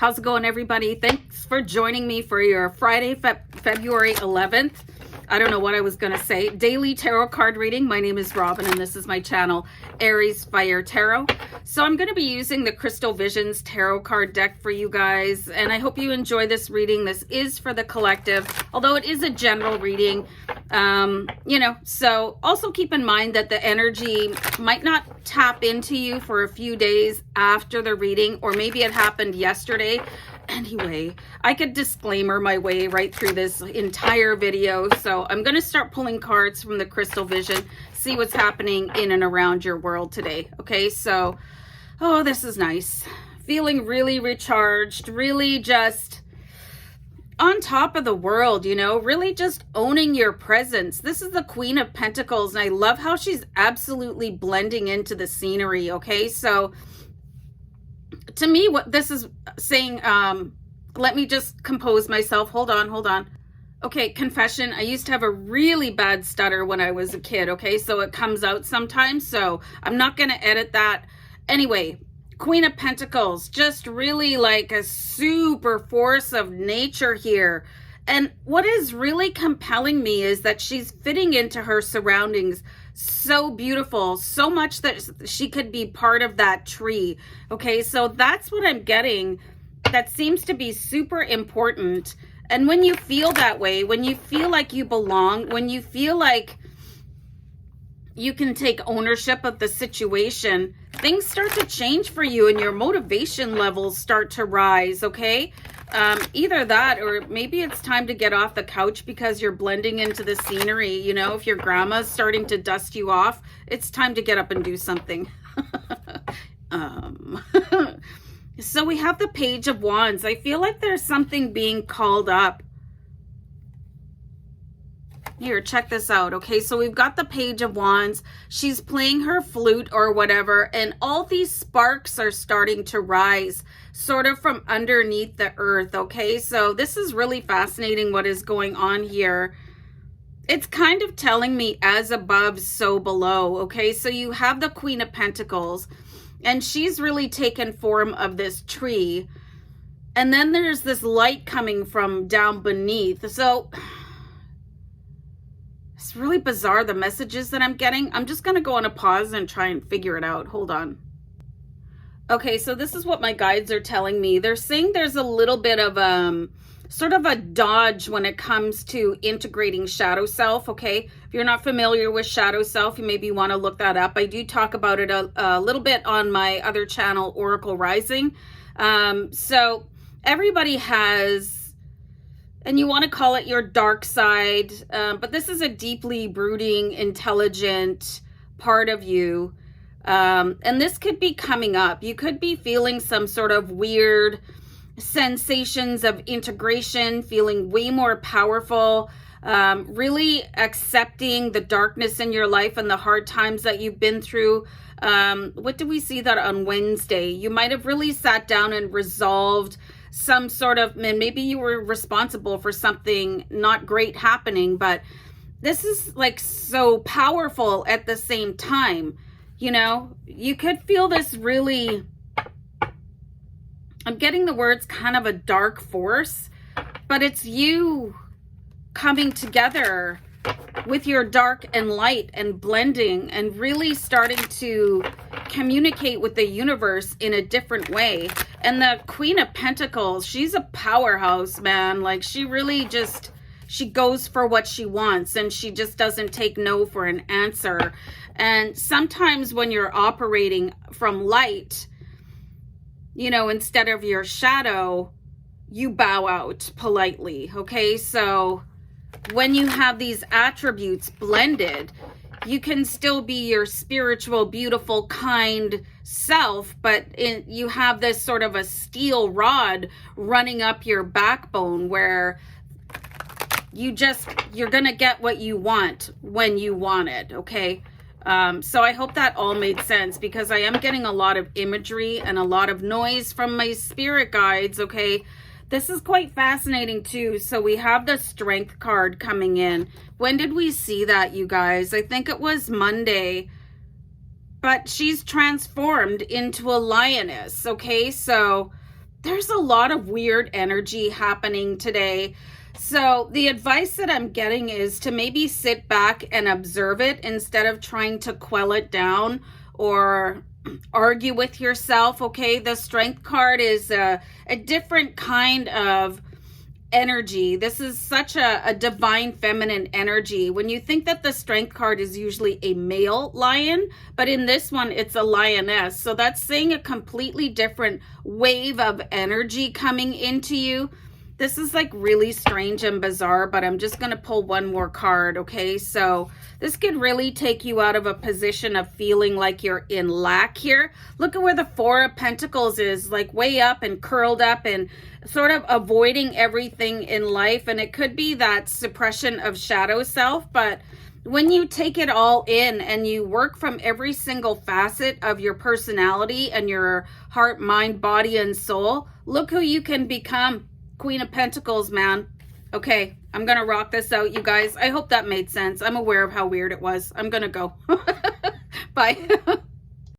How's it going, everybody? Thanks for joining me for your Friday, February 11th. I don't know what I was going to say. Daily tarot card reading. My name is Robin, and this is my channel, Ariesfire Tarot. So I'm going to be using the Crystal Visions tarot card deck for you guys, and I hope you enjoy this reading. This is for the collective, although it is a general reading. So also keep in mind that the energy might not tap into you for a few days after the reading, or maybe it happened yesterday. Anyway, I could disclaimer my way right through this entire video. So I'm going to start pulling cards from the Crystal Vision, see what's happening in and around your world today. Okay, so, oh, this is nice. Feeling really recharged, really just on top of the world, you know, really just owning your presence. This is the Queen of Pentacles, and I love how she's absolutely blending into the scenery. Okay, so to me, what this is saying, let me just compose myself. Hold on. Okay, confession. I used to have a really bad stutter when I was a kid, okay? So it comes out sometimes, so I'm not going to edit that. Anyway, Queen of Pentacles, just really like a super force of nature here. And what is really compelling me is that she's fitting into her surroundings so beautiful, so much that she could be part of that tree. Okay, so that's what I'm getting. That seems to be super important. And when you feel that way, when you feel like you belong, when you feel like you can take ownership of the situation, things start to change for you and your motivation levels start to rise. Okay, either that, or maybe it's time to get off the couch because you're blending into the scenery. You know, if your grandma's starting to dust you off, it's time to get up and do something. So we have the Page of Wands. I feel like there's something being called up. Here, check this out. Okay, so we've got the Page of Wands. She's playing her flute or whatever, and all these sparks are starting to rise sort of from underneath the earth. Okay, so this is really fascinating what is going on here. It's kind of telling me as above, so below. Okay, so you have the Queen of Pentacles, and she's really taken form of this tree. And then there's this light coming from down beneath. So it's really bizarre, the messages that I'm getting. I'm just going to go on a pause and try and figure it out. Hold on. Okay, so this is what my guides are telling me. They're saying there's a little bit of sort of a dodge when it comes to integrating shadow self. Okay, if you're not familiar with shadow self, you maybe want to look that up. I do talk about it a little bit on my other channel, Oracle Rising. So everybody has, and you want to call it your dark side, but this is a deeply brooding, intelligent part of you. And this could be coming up. You could be feeling some sort of weird sensations of integration, feeling way more powerful, really accepting the darkness in your life and the hard times that you've been through. What did we see that on Wednesday? You might have really sat down and resolved some sort of, maybe you were responsible for something not great happening, but this is like so powerful at the same time. You know, you could feel this really, I'm getting the words kind of a dark force, but it's you coming together with your dark and light and blending and really starting to communicate with the universe in a different way. And the Queen of Pentacles, she's a powerhouse, man. Like, she really just, she goes for what she wants, and she just doesn't take no for an answer. And sometimes when you're operating from light, you know, instead of your shadow, you bow out politely. Okay, so when you have these attributes blended, you can still be your spiritual, beautiful, kind self, but you have this sort of a steel rod running up your backbone where you're gonna get what you want when you want it. Okay, so I hope that all made sense, because I am getting a lot of imagery and a lot of noise from my spirit guides. Okay, this is quite fascinating too. So we have the Strength card coming in. When did we see that, you guys? I think it was Monday. But she's transformed into a lioness. Okay, so there's a lot of weird energy happening today. So the advice that I'm getting is to maybe sit back and observe it instead of trying to quell it down or argue with yourself. Okay, the Strength card is a different kind of energy. This is such a divine feminine energy. When you think that the Strength card is usually a male lion, but in this one it's a lioness. So that's saying a completely different wave of energy coming into you. This is like really strange and bizarre, but I'm just going to pull one more card, okay? So this could really take you out of a position of feeling like you're in lack here. Look at where the Four of Pentacles is, like way up and curled up and sort of avoiding everything in life. And it could be that suppression of shadow self, but when you take it all in and you work from every single facet of your personality and your heart, mind, body, and soul, look who you can become. Queen of Pentacles, man. Okay, I'm gonna rock this out, you guys. I hope that made sense. I'm aware of how weird it was. I'm gonna go. Bye.